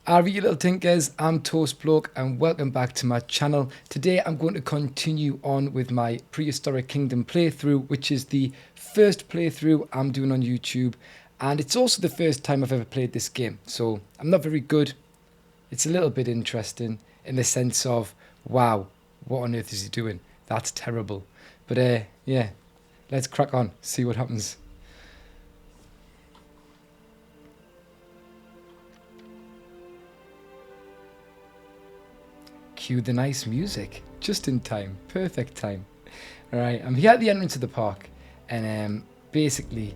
Alright, you little tinkers, I'm Toastbloke and welcome back to my channel. Today I'm going to continue on with my Prehistoric Kingdom playthrough, which is the first playthrough I'm doing on YouTube, and it's also the first time I've ever played this game, so I'm not very good. It's a little bit interesting in the sense of, wow, what on earth is he doing? That's terrible. But yeah, let's crack on, see what happens. Cue the nice music, just in time, perfect time. Alright, I'm here at the entrance of the park, and basically,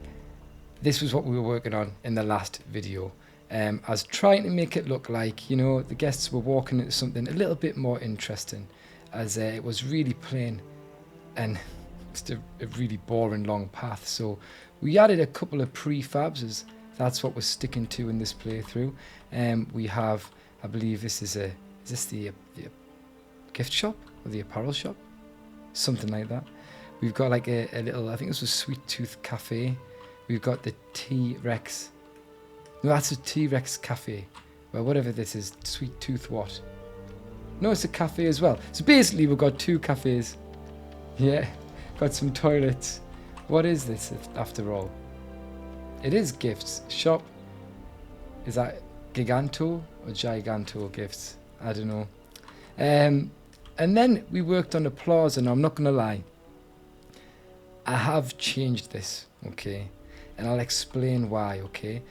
this was what we were working on in the last video. I was trying to make it look like, you know, the guests were walking into something a little bit more interesting, as it was really plain and just a really boring long path. So we added a couple of prefabs, as that's what we're sticking to in this playthrough. We have, I believe this is the gift shop or the apparel shop, something like that. We've got like a little, I think this was Sweet Tooth Cafe. We've got the T-Rex, no, that's a T-Rex Cafe, well, whatever this is, Sweet Tooth what? No, it's a cafe as well. So basically we've got two cafes. Yeah, got some toilets. What is this after all? It is gifts shop. Is that Giganto or Giganto gifts? I don't know. And then we worked on the plaza. Now I'm not going to lie, I have changed this, okay, and I'll explain why, okay.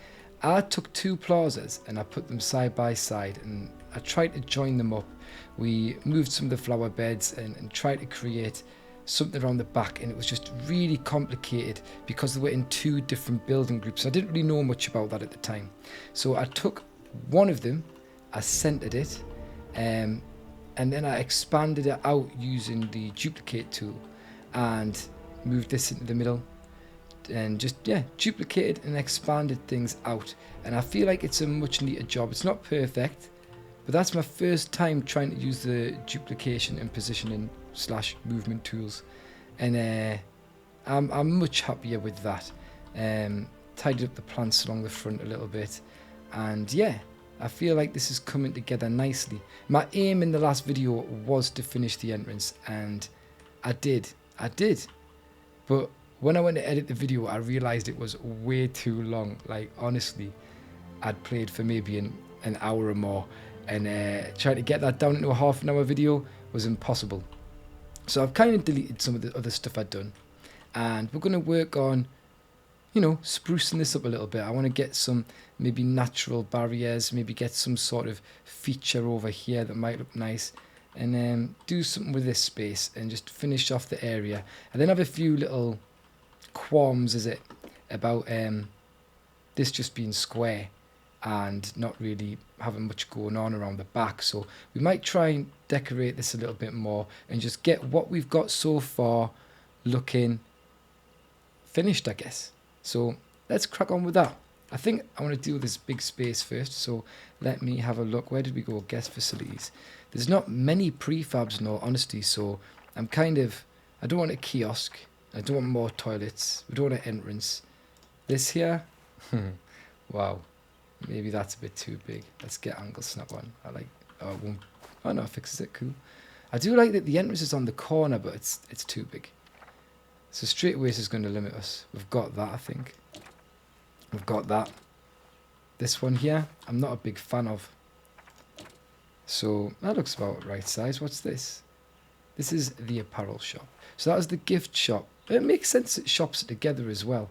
I took two plazas and I put them side by side and I tried to join them up. We moved some of the flower beds and tried to create something around the back, and it was just really complicated because they were in two different building groups. I didn't really know much about that at the time, so I took one of them, I centered it, and then I expanded it out using the duplicate tool and moved this into the middle and just, yeah, duplicated and expanded things out. And I feel like it's a much neater job. It's not perfect, but that's my first time trying to use the duplication and positioning / movement tools, and I'm much happier with that. Tidied up the plants along the front a little bit, and yeah, I feel like this is coming together nicely. My aim in the last video was to finish the entrance, and I did. But when I went to edit the video, I realized it was way too long. Like, honestly, I'd played for maybe an hour or more, and trying to get that down into a half-an-hour video was impossible. So I've kind of deleted some of the other stuff I'd done, and we're going to work on, you know, sprucing this up a little bit. I want to get some maybe natural barriers, maybe get some sort of feature over here that might look nice, and do something with this space and just finish off the area. And then have a few little qualms, is it, about this just being square and not really having much going on around the back. So we might try and decorate this a little bit more and just get what we've got so far looking finished, I guess. So let's crack on with that. I think I want to do this big space first, so let me have a look. Where did we go? Guest facilities. There's not many prefabs in all honesty, so I'm kind of, I don't want a kiosk, I don't want more toilets, we don't want an entrance. This here, wow, maybe that's a bit too big. Let's get angle snap on. I like, oh, it won't, oh no, it fixes it, cool. I do like that the entrance is on the corner, but it's too big. So straight away this is going to limit us. We've got that, I think. We've got that. This one here, I'm not a big fan of. So that looks about right size. What's this? This is the apparel shop. So that was the gift shop. It makes sense that shops are together as well.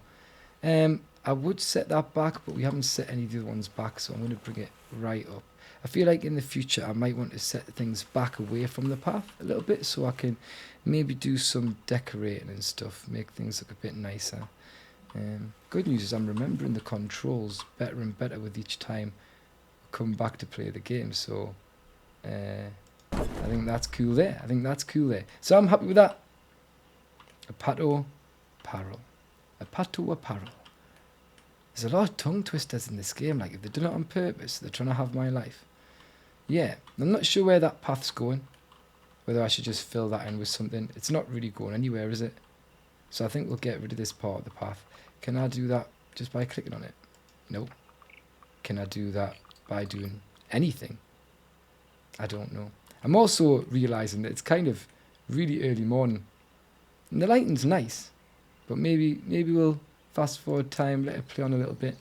I would set that back, but we haven't set any of the other ones back, so I'm going to bring it right up. I feel like in the future I might want to set things back away from the path a little bit, so I can maybe do some decorating and stuff, make things look a bit nicer. Good news is I'm remembering the controls better and better with each time I come back to play the game, so I think that's cool there. So I'm happy with that. Apato apparel. Apato apparel. There's a lot of tongue twisters in this game, like if they've done it on purpose, they're trying to have my life. Yeah, I'm not sure where that path's going, whether I should just fill that in with something. It's not really going anywhere, is it? So I think we'll get rid of this part of the path. Can I do that just by clicking on it? Nope. Can I do that by doing anything. I don't know. I'm also realising that it's kind of really early morning. And the lighting's nice. But maybe we'll fast forward time, let it play on a little bit.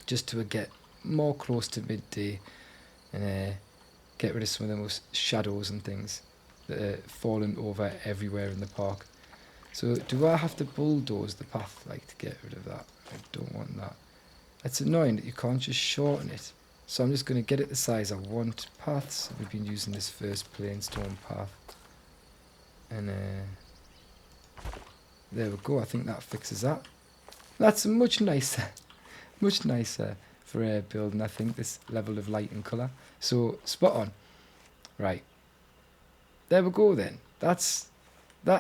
Just to get more close to midday. And get rid of some of those shadows and things that are falling over everywhere in the park. So do I have to bulldoze the path like to get rid of that? I don't want that. It's annoying that you can't just shorten it. So I'm just going to get it the size I want. Paths, we've been using this first plain stone path. And there we go, I think that fixes that. That's much nicer. Much nicer for building, I think, this level of light and colour. So, spot on. Right. There we go then. That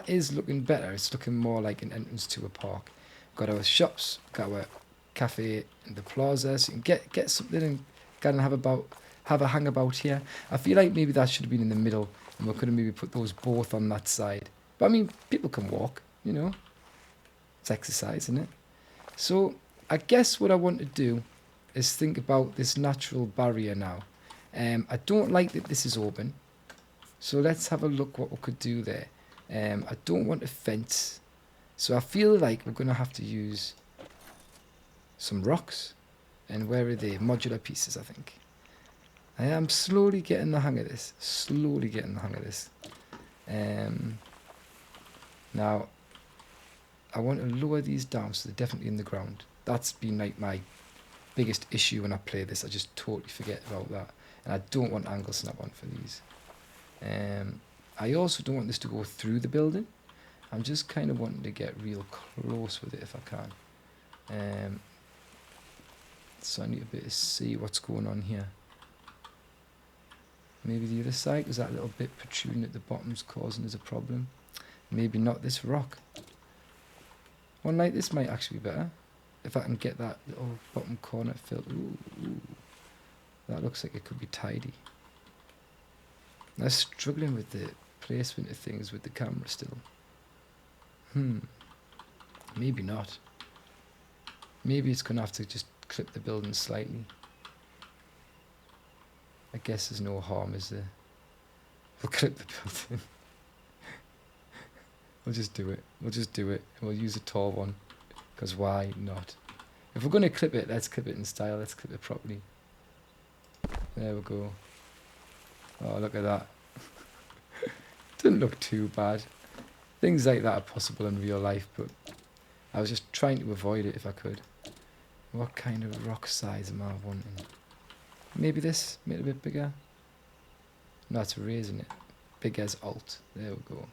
is looking better. It's looking more like an entrance to a park. Got our shops, got our cafe and the plaza, so you can get something and kind of have a hang about here. I feel like maybe that should have been in the middle and we could have maybe put those both on that side. But I mean, people can walk, you know. It's exercise, isn't it? So I guess what I want to do is think about this natural barrier now. I don't like that this is open. So let's have a look what we could do there. I don't want a fence. So I feel like we're going to have to use some rocks. And where are they? Modular pieces, I think. I am slowly getting the hang of this. Slowly getting the hang of this. Now, I want to lower these down so they're definitely in the ground. That's been like my biggest issue when I play this. I just totally forget about that. And I don't want angle snap on for these. I also don't want this to go through the building. I'm just kind of wanting to get real close with it if I can. So I need a bit to see what's going on here. Maybe the other side, because that little bit protruding at the bottom's causing us a problem. Maybe not this rock. One like this might actually be better. If I can get that little bottom corner filled. Ooh. That looks like it could be tidy. I'm struggling with the placement of things with the camera still. Maybe not. Maybe it's going to have to just clip the building slightly. I guess there's no harm, is there? We'll clip the building. We'll just do it. We'll just do it. We'll use a tall one. Because why not? If we're going to clip it, let's clip it in style. Let's clip it properly. There we go. Oh, look at that. Doesn't look too bad. Things like that are possible in real life, but I was just trying to avoid it if I could. What kind of rock size am I wanting? Maybe this, make it a bit bigger. No, it's raising it. Big as alt. There we go.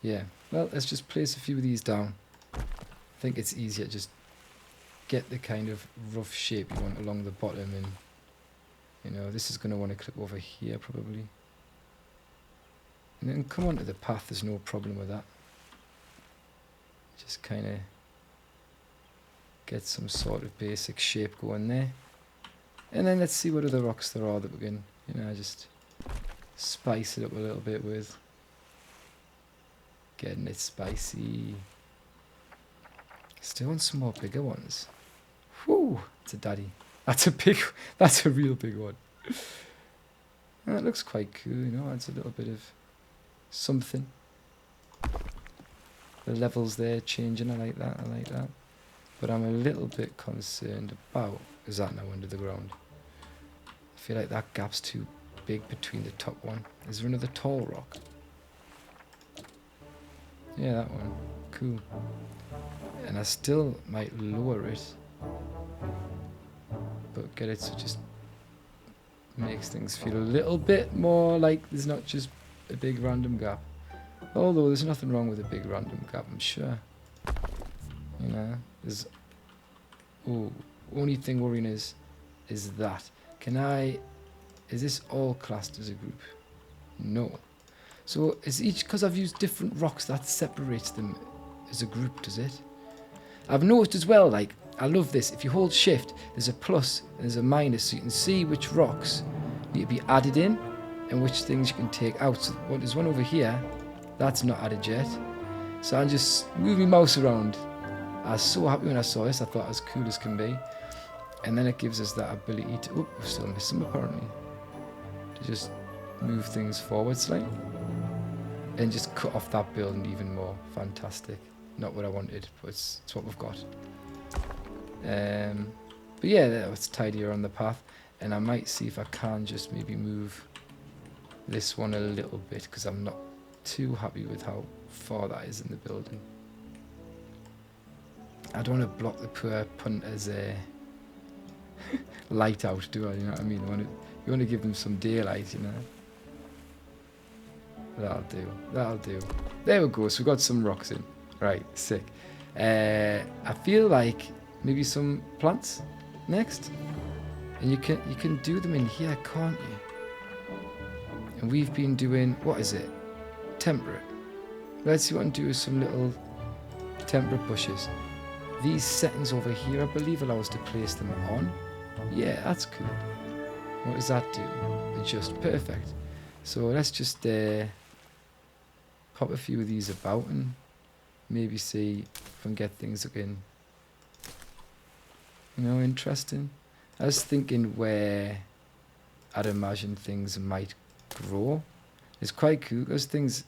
Yeah, well, let's just place a few of these down. I think it's easier to just get the kind of rough shape you want along the bottom, and you know, this is going to want to clip over here probably. And then come onto the path, there's no problem with that. Just kind of get some sort of basic shape going there. And then let's see what other rocks there are that we can, you know, just spice it up a little bit with. Getting it spicy. Still want some more bigger ones. Whew, it's a daddy. That's a real big one. That looks quite cool, you know, adds a little bit of something. The levels there changing, I like that. But I'm a little bit concerned about, is that now under the ground? I feel like that gap's too big between the top one. Is there another tall rock? Yeah, that one. Cool. And I still might lower it, but get it so it just makes things feel a little bit more like there's not just a big random gap. Although there's nothing wrong with a big random gap, I'm sure. You know, there's... Oh, only thing worrying is that. Is this all classed as a group? No. So is each, because I've used different rocks, that separates them as a group, does it? I've noticed as well, like, I love this, if you hold shift, there's a plus and there's a minus, so you can see which rocks need to be added in and which things you can take out. So there's one over here, that's not added yet. So I'm just moving my mouse around. I was so happy when I saw this, I thought it was cool as can be. And then it gives us that ability to, oh, we've still missed some apparently, to just move things forward slightly and just cut off that building even more. Fantastic. Not what I wanted, but it's what we've got. But yeah, it's tidier on the path, and I might see if I can just maybe move this one a little bit, because I'm not too happy with how far that is in the building. I don't want to block the poor punter's light out, do I? You know what I mean? You want to give them some daylight, you know? That'll do. That'll do. There we go. So we've got some rocks in. Right, sick. I feel like maybe some plants next, and you can do them in here, can't you? And we've been doing, what is it? Temperate. Let's see what I can do with some little temperate bushes. These settings over here, I believe, allow us to place them on. Yeah, that's cool. What does that do? Adjust. Perfect. So let's just pop a few of these about and maybe see if I can get things looking, you know, interesting. I was thinking where I'd imagine things might grow. It's quite cool. Those things,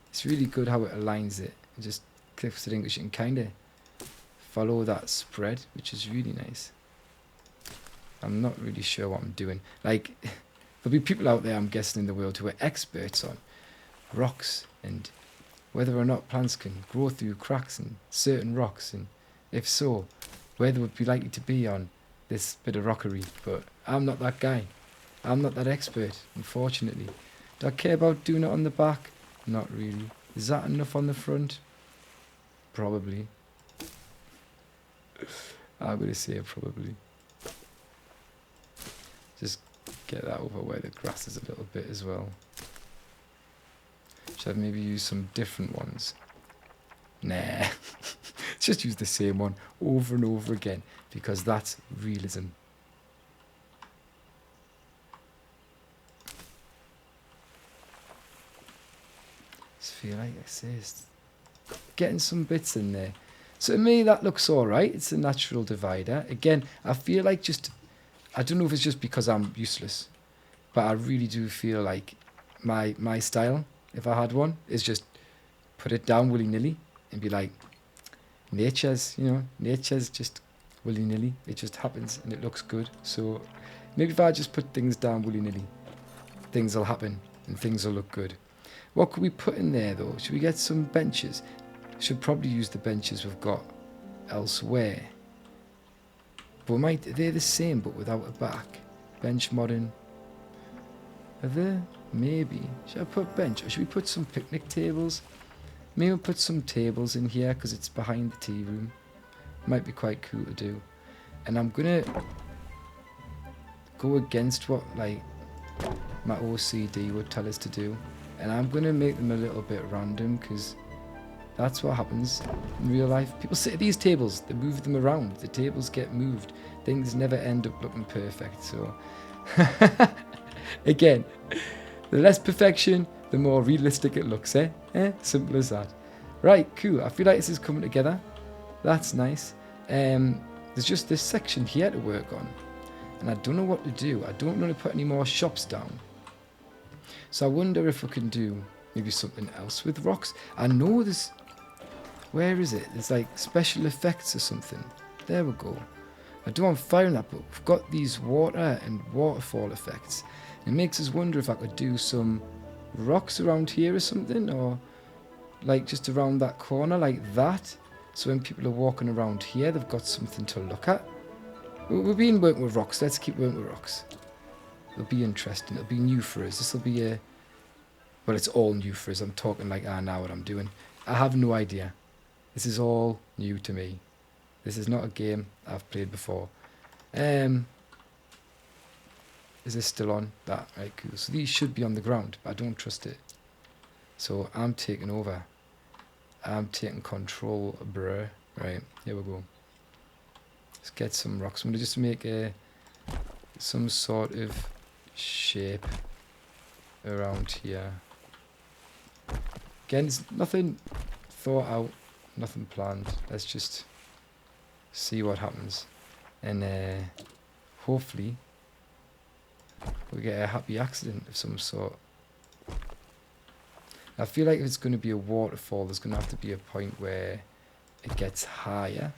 it's really good how it aligns it. It just clicks it in because you can kind of follow that spread, which is really nice. I'm not really sure what I'm doing. Like, there'll be people out there, I'm guessing, in the world who are experts on rocks and whether or not plants can grow through cracks in certain rocks, and if so, where they would be likely to be on this bit of rockery. But I'm not that guy. I'm not that expert, unfortunately. Do I care about doing it on the back? Not really. Is that enough on the front? Probably. I'm going to say probably. Just get that over where the grass is a little bit as well. Should I maybe use some different ones? Nah. Just use the same one over and over again, because that's realism. Just feel like I say, getting some bits in there. So to me that looks alright. It's a natural divider. Again, I feel like just, I don't know if it's just because I'm useless, but I really do feel like my style, if I had one, is just put it down willy-nilly and be like, nature's just willy-nilly. It just happens and it looks good. So maybe if I just put things down willy-nilly, things will happen and things will look good. What could we put in there though? Should we get some benches? Should probably use the benches we've got elsewhere. But they're the same but without a back. Bench modern. Are there? Maybe. Should I put bench, or should we put some picnic tables? Maybe we'll put some tables in here because it's behind the tea room. Might be quite cool to do. And I'm gonna go against what like my OCD would tell us to do, and I'm gonna make them a little bit random because that's what happens in real life. People sit at these tables, they move them around, the tables get moved, things never end up looking perfect. So again, the less perfection, the more realistic it looks, eh? Simple as that. Right, cool. I feel like this is coming together. That's nice. There's just this section here to work on, and I don't know what to do. I don't want to put any more shops down. So I wonder if we can do maybe something else with rocks. I know there's, where is it? There's like special effects or something. There we go. I don't want fire in that, but we've got these water and waterfall effects. It makes us wonder if I could do some rocks around here or something, or like just around that corner like that. So when people are walking around here, they've got something to look at. We've been working with rocks. Let's keep working with rocks. It'll be interesting. It'll be new for us. This will be a, well, it's all new for us. I'm talking like I know what I'm doing. I have no idea. This is all new to me. This is not a game I've played before. Is this still on? That, right, cool. So these should be on the ground, but I don't trust it. So I'm taking over. I'm taking control, bruh. Right, here we go. Let's get some rocks. I'm going to just make some sort of shape around here. Again, there's nothing thought out, nothing planned. Let's just see what happens. and hopefully we get a happy accident of some sort. I feel like if it's going to be a waterfall, there's going to have to be a point where it gets higher.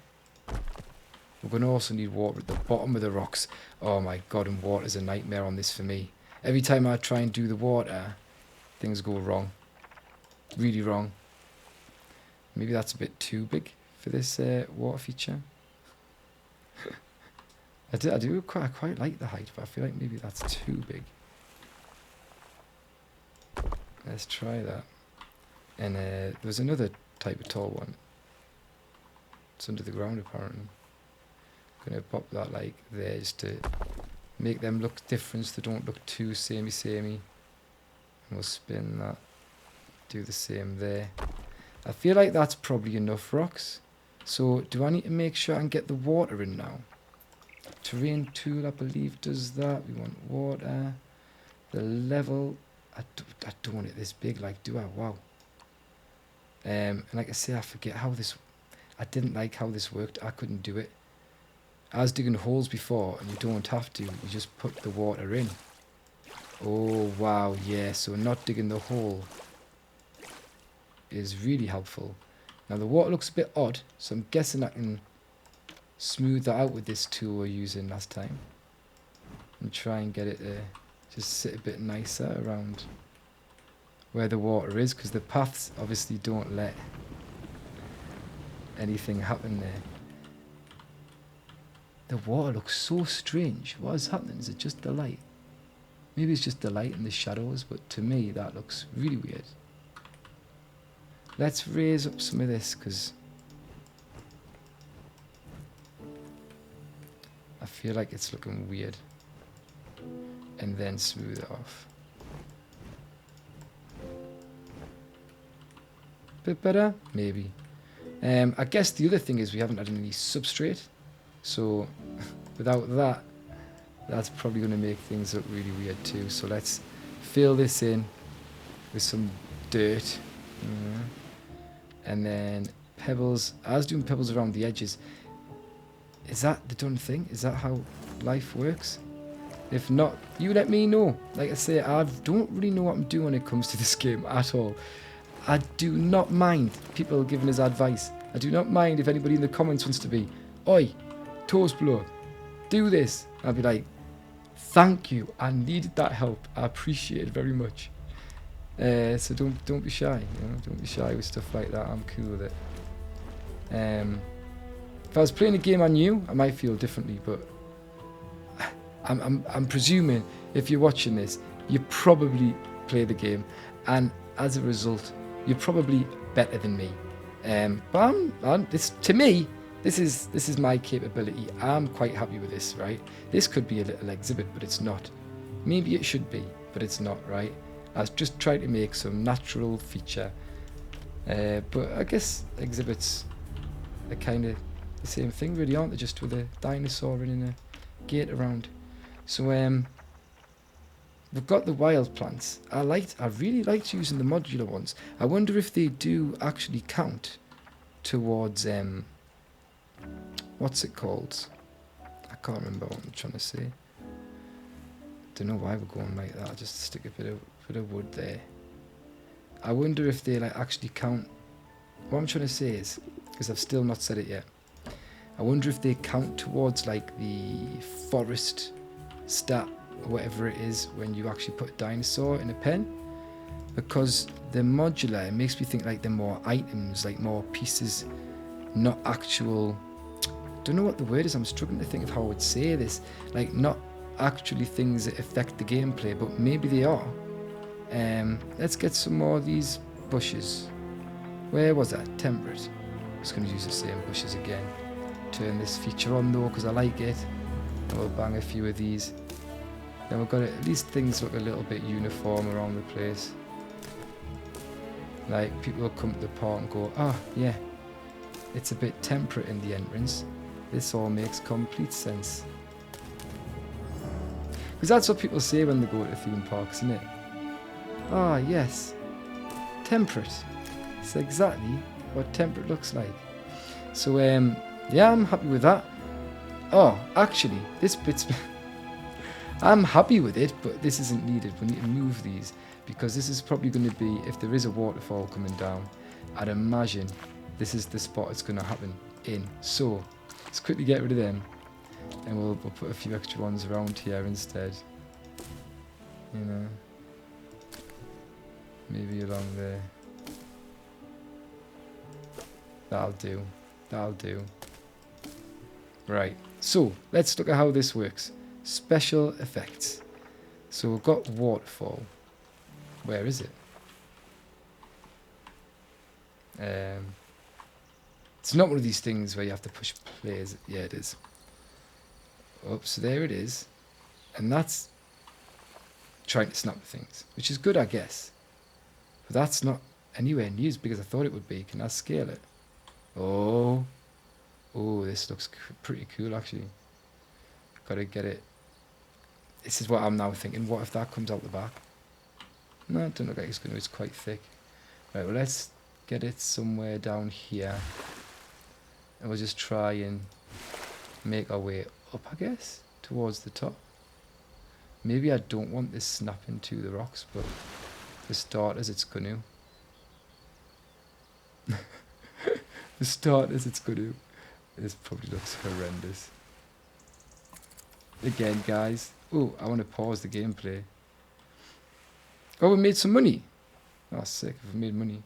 We're going to also need water at the bottom of the rocks. Oh my god, and water's a nightmare on this for me. Every time I try and do the water, things go wrong. Really wrong. Maybe that's a bit too big for this water feature. I do quite like the height, but I feel like maybe that's too big. Let's try that. And there's another type of tall one. It's under the ground apparently. Gonna pop that like there just to make them look different so they don't look too samey. And we'll spin that. Do the same there. I feel like that's probably enough rocks. So do I need to make sure I can get the water in now? Terrain tool I believe does that. We want water. The level. I don't want it this big, like, do I? Wow. And like I say, I forget how this... I didn't like how this worked. I couldn't do it. I was digging holes before, and you don't have to. You just put the water in. Oh, wow, yeah. So not digging the hole is really helpful. Now, the water looks a bit odd, so I'm guessing I can smooth that out with this tool we were using last time. And try and get it to just sit a bit nicer around where the water is, because the paths obviously don't let anything happen there. The water looks so strange. What is happening? Is it just the light? Maybe it's just the light and the shadows, but to me that looks really weird. Let's raise up some of this, because I feel like it's looking weird. And then smooth it off. Bit better? Maybe. I guess the other thing is we haven't had any substrate. So without that, that's probably going to make things look really weird too. So let's fill this in with some dirt. And then pebbles. I was doing pebbles around the edges. Is that the done thing? Is that how life works? If not, you let me know. Like I say, I don't really know what I'm doing when it comes to this game at all. I do not mind people giving us advice. I do not mind if anybody in the comments wants to be, oi, Toastbloke, do this. I'll be like, thank you. I needed that help. I appreciate it very much. So don't be shy. You know, don't be shy with stuff like that. I'm cool with it. If I was playing a game I knew, I might feel differently, but I'm presuming if you're watching this, you probably play the game, and as a result, you're probably better than me. But to me, this is my capability. I'm quite happy with this, right? This could be a little exhibit, but it's not. Maybe it should be, but it's not, right? I was just trying to make some natural feature. But I guess exhibits are kind of the same thing, really, aren't they? Just with a dinosaur and a gate around. So we've got the wild plants. I really liked using the modular ones. I wonder if they do actually count towards what's it called? I can't remember what I'm trying to say. Don't know why we're going like that. I'll just stick a bit of wood there. I wonder if they like actually count. What I'm trying to say is, because I've still not said it yet, I wonder if they count towards like the forest stat or whatever it is when you actually put a dinosaur in a pen, because the modular, it makes me think like they're more items, like more pieces, not actual, don't know what the word is, I'm struggling to think of how I would say this, like not actually things that affect the gameplay, but maybe they are. Let's get some more of these bushes. Where was that? Temperate. I'm just going to use the same bushes again. Turn this feature on though, because I like it. And we'll bang a few of these. Then we've got at least things look a little bit uniform around the place. Like people will come to the park and go, oh yeah, it's a bit temperate in the entrance. This all makes complete sense. Because that's what people say when they go to theme parks, isn't it? Ah, yes. Temperate. It's exactly what temperate looks like. So, yeah, I'm happy with that. Oh, actually, this bit's... I'm happy with it, but this isn't needed. We need to move these, because this is probably going to be, if there is a waterfall coming down, I'd imagine this is the spot it's going to happen in. So, let's quickly get rid of them, and we'll put a few extra ones around here instead. You know, maybe along there. That'll do. That'll do. Right, so let's look at how this works. Special effects. So we've got waterfall. Where is it? It's not one of these things where you have to push play, is it? Yeah, it is. Oh, so there it is. And that's trying to snap things, which is good, I guess. But that's not anywhere near as big as I thought it would be. Can I scale it? Oh. Oh, this looks pretty cool, actually. Gotta get it. This is what I'm now thinking. What if that comes out the back? No, it doesn't look like it's going to. It's quite thick. Right, well, let's get it somewhere down here. And we'll just try and make our way up, I guess, towards the top. Maybe I don't want this snapping to the rocks, but for starters, it's going to. For starters, it's going to. This probably looks horrendous. Again, guys. Oh, I want to pause the gameplay. Oh, we made some money. Oh, sick. We've made money.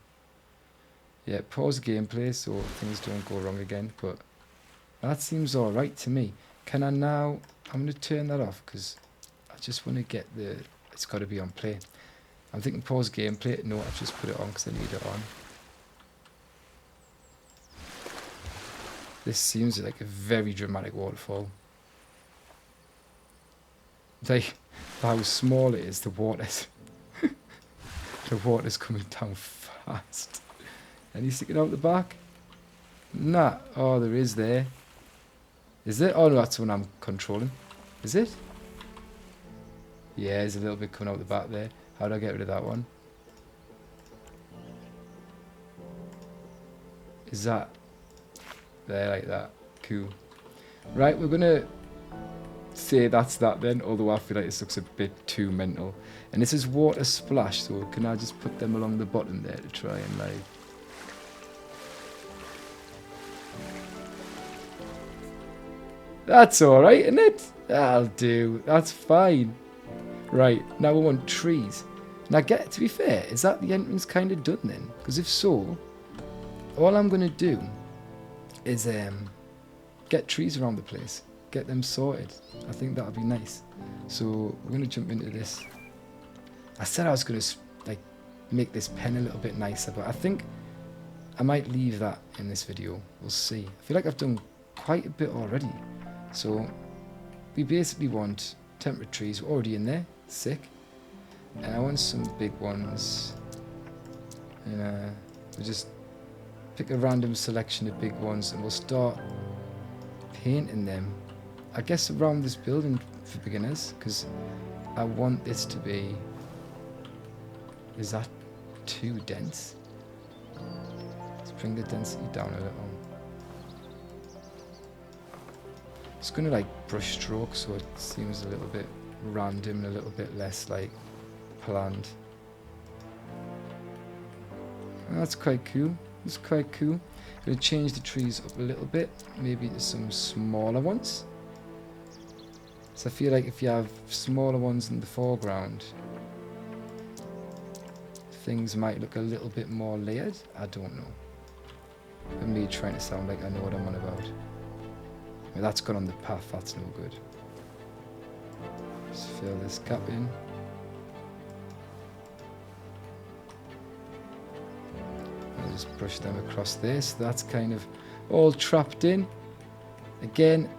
Yeah, pause the gameplay so things don't go wrong again. But that seems alright to me. Can I now... I'm going to turn that off because I just want to get the... It's got to be on play. I'm thinking pause gameplay. No, I've just put it on because I need it on. This seems like a very dramatic waterfall. Like, how small it is, the water's coming down fast. Any sticking out the back? Nah. Oh, there is there. Is it? Oh no, that's the one I'm controlling. Is it? Yeah, there's a little bit coming out the back there. How do I get rid of that one? Is that there, like that? Cool. Right, we're gonna say that's that then, although I feel like this looks a bit too mental. And this is water splash, so can I just put them along the bottom there to try and like... That's alright, isn't it? That'll do. That's fine. Right, now we want trees. Now, to be fair, is that the entrance kind of done then? Because if so, all I'm going to do is get trees around the place. Get them sorted. I think that would be nice. So we're going to jump into this. I said I was going to like make this pen a little bit nicer, but I think I might leave that in this video. We'll see. I feel like I've done quite a bit already. So we basically want temperate trees. We're already in there. Sick. And I want some big ones. And we'll just pick a random selection of big ones and we'll start painting them. I guess around this building for beginners, because I want this to be... Is that too dense? Let's bring the density down a little. It's going to like brush stroke so it seems a little bit random and a little bit less like planned. That's quite cool. That's quite cool. I'm going to change the trees up a little bit, maybe to some smaller ones. So I feel like if you have smaller ones in the foreground, things might look a little bit more layered. I don't know. For me trying to sound like I know what I'm on about. Well, that's gone on the path, that's no good. Just fill this gap in. I'll just brush them across there, so that's kind of all trapped in. Again,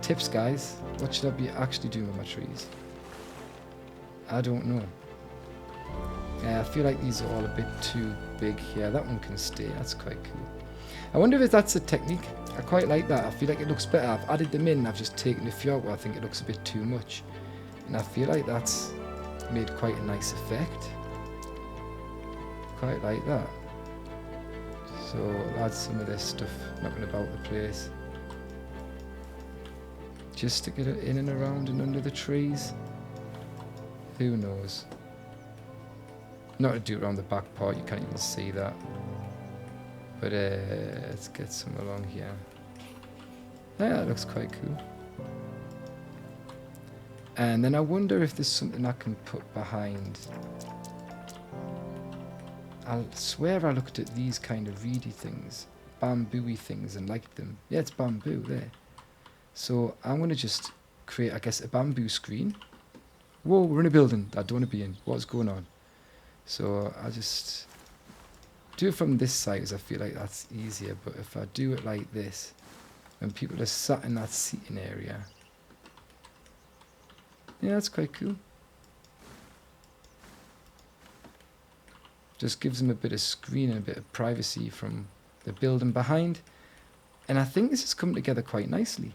tips guys, what should I be actually doing with my trees? I don't know. I feel like these are all a bit too big here. That one can stay, that's quite cool. I wonder if that's a technique. I quite like that. I feel like it looks better. I've added them in, I've just taken a few out where I think it looks a bit too much. And I feel like that's made quite a nice effect. Quite like that. So I'll add some of this stuff knocking about the place. just stick it in and around and under the trees. Who knows? Not to do it around the back part, you can't even see that. But let's get some along here. Yeah, that looks quite cool. And then I wonder if there's something I can put behind. I swear I looked at these kind of reedy things, bamboo-y things, and liked them. Yeah, it's bamboo there. So I'm going to just create, I guess, a bamboo screen. Whoa, we're in a building I don't want to be in. What's going on? So I'll just do it from this side because I feel like that's easier. But if I do it like this, when people are sat in that seating area, yeah, that's quite cool. Just gives them a bit of screen and a bit of privacy from the building behind. And I think this has come together quite nicely.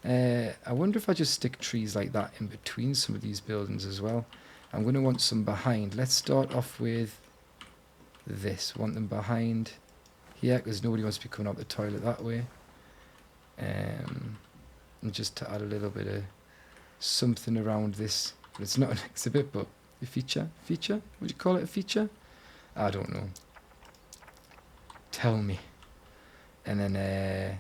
I wonder if I just stick trees like that in between some of these buildings as well. I'm going to want some behind. Let's start off with this. Want them behind here because nobody wants to be coming out the toilet that way. And just to add a little bit of something around this. It's not an exhibit, but a feature. Feature? Would you call it a feature? I don't know. Tell me. And then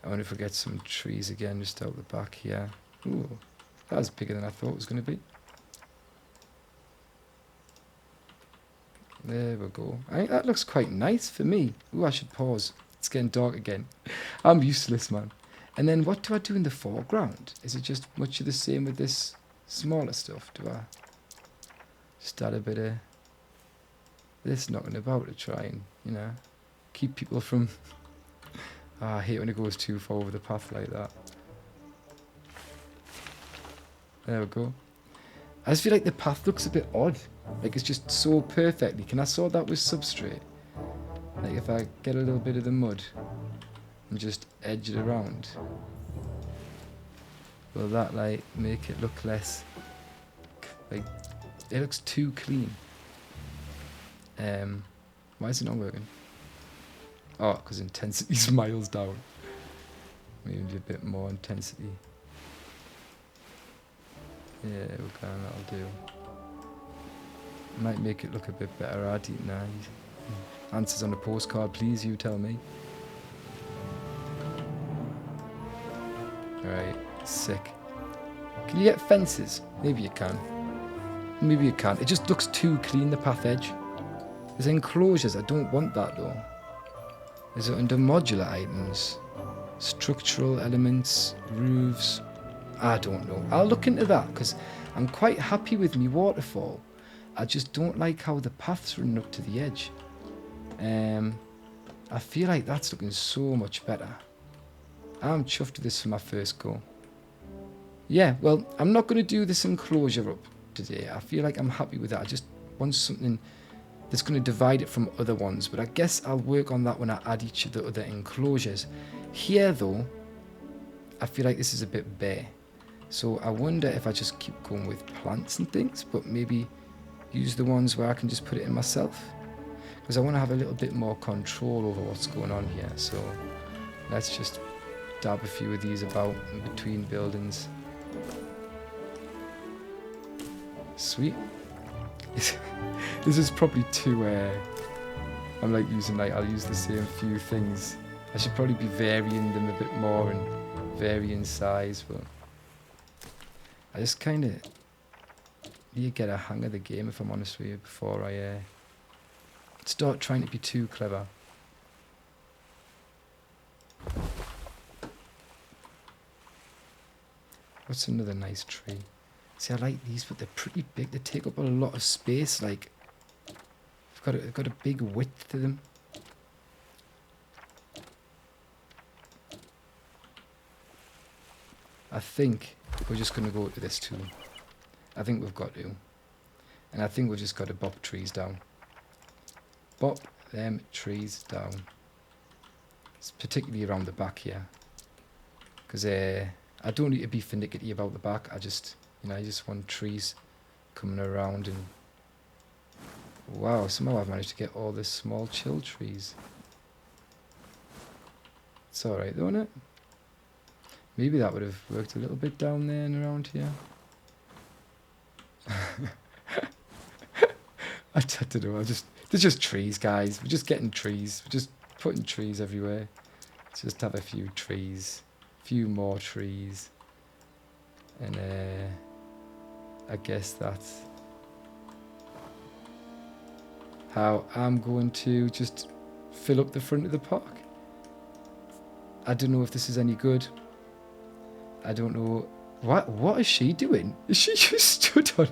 I wonder if we get some trees again just out the back here. Ooh, that was bigger than I thought it was going to be. There we go. I think that looks quite nice for me. Ooh, I should pause. It's getting dark again. I'm useless, man. And then what do I do in the foreground? Is it just much of the same with this smaller stuff? Do I just add a bit of this knocking about to try and, you know, keep people from... I hate when it goes too far over the path like that. There we go. I just feel like the path looks a bit odd. Like it's just so perfectly. Can I sort that with substrate? Like if I get a little bit of the mud and just edge it around, will that like make it look less like it looks too clean? Why is it not working? Oh, because intensity's miles down. Maybe a bit more intensity. Yeah, we can, that'll do. Might make it look a bit better, I don't know. Answers on a postcard, please, you tell me. Alright, sick. Can you get fences? Maybe you can. Maybe you can't. It just looks too clean, the path edge. There's enclosures, I don't want that though. Is it under modular items? Structural elements, roofs, I don't know. I'll look into that because I'm quite happy with me waterfall. I just don't like how the path's running up to the edge. I feel like that's looking so much better. I'm chuffed with this for my first go. Yeah, well, I'm not going to do this enclosure up today. I feel like I'm happy with that. I just want something that's going to divide it from other ones. But I guess I'll work on that when I add each of the other enclosures. Here, though, I feel like this is a bit bare. So I wonder if I just keep going with plants and things, but maybe use the ones where I can just put it in myself. Because I want to have a little bit more control over what's going on here. So let's just dab a few of these about in between buildings. Sweet. This is probably too, I'm like using, like, I'll use the same few things. I should probably be varying them a bit more and varying size, but I just kind of need to get a hang of the game, if I'm honest with you, before I start trying to be too clever. What's another nice tree? See, I like these, but they're pretty big. They take up a lot of space. Like, they've got a big width to them. I think we're just going to go to this tool. I think we've got to. And I think we've just got to bop trees down. Bop them trees down. It's particularly around the back here. Because I don't need to be finicky about the back. I just, you know, I just want trees coming around and... Wow, somehow I've managed to get all the small chill trees. It's alright though, isn't it? Maybe that would have worked a little bit down there and around here. I don't know. There's just trees, guys. We're just getting trees. We're just putting trees everywhere. Let's just have a few trees, a few more trees, and I guess that's how I'm going to just fill up the front of the park. I don't know if this is any good. I don't know. What is she doing? Is she just stood on?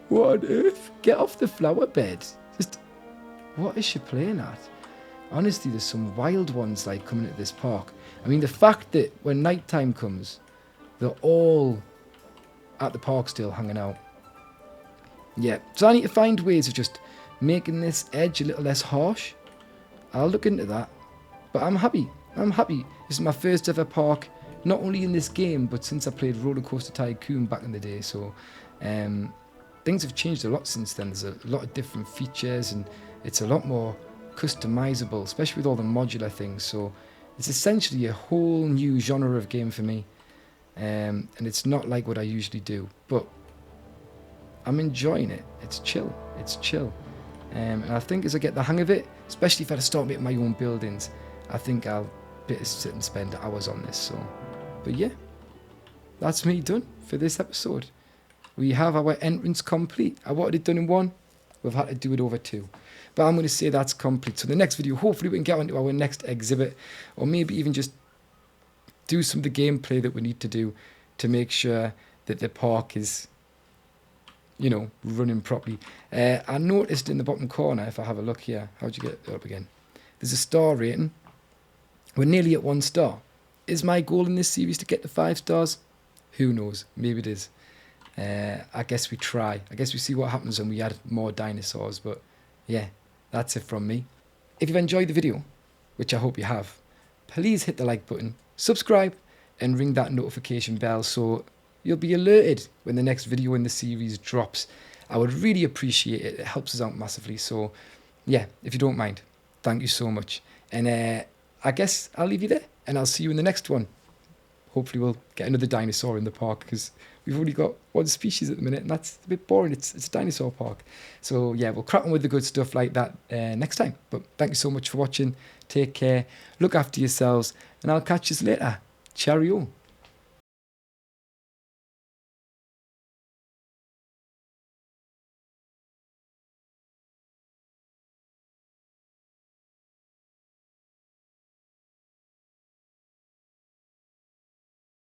What on earth? Get off the flower bed. Just, what is she playing at? Honestly, there's some wild ones like coming at this park. I mean, the fact that when night time comes, they're all at the park still hanging out. Yeah, so I need to find ways of just making this edge a little less harsh. I'll look into that. But I'm happy. I'm happy. This is my first ever park, not only in this game, but since I played Roller Coaster Tycoon back in the day. So things have changed a lot since then. There's a lot of different features and it's a lot more customizable, especially with all the modular things. So it's essentially a whole new genre of game for me. And it's not like what I usually do, but I'm enjoying it. It's chill. It's chill. And I think as I get the hang of it, especially if I start making my own buildings, I think I'll sit and spend hours on this. So, but yeah, that's me done for this episode. We have our entrance complete. I wanted it done in one. We've had to do it over two. But I'm going to say that's complete. So the next video, hopefully we can get onto our next exhibit, or maybe even just do some of the gameplay that we need to do to make sure that the park is, you know, running properly. I noticed in the bottom corner, if I have a look here, how'd you get it up again? There's a star rating. We're nearly at 1 star. Is my goal in this series to get to 5 stars? Who knows? Maybe it is. I guess we try. I guess we see what happens when we add more dinosaurs. But yeah, that's it from me. If you've enjoyed the video, which I hope you have, please hit the like button, subscribe, and ring that notification bell so you'll be alerted when the next video in the series drops. I would really appreciate it. It helps us out massively. So yeah, if you don't mind, thank you so much. And I guess I'll leave you there and I'll see you in the next one. Hopefully we'll get another dinosaur in the park because we've only got one species at the minute and that's a bit boring. It's a dinosaur park. So yeah, we'll crack on with the good stuff like that next time. But thank you so much for watching. Take care. Look after yourselves and I'll catch you later. Cheerio.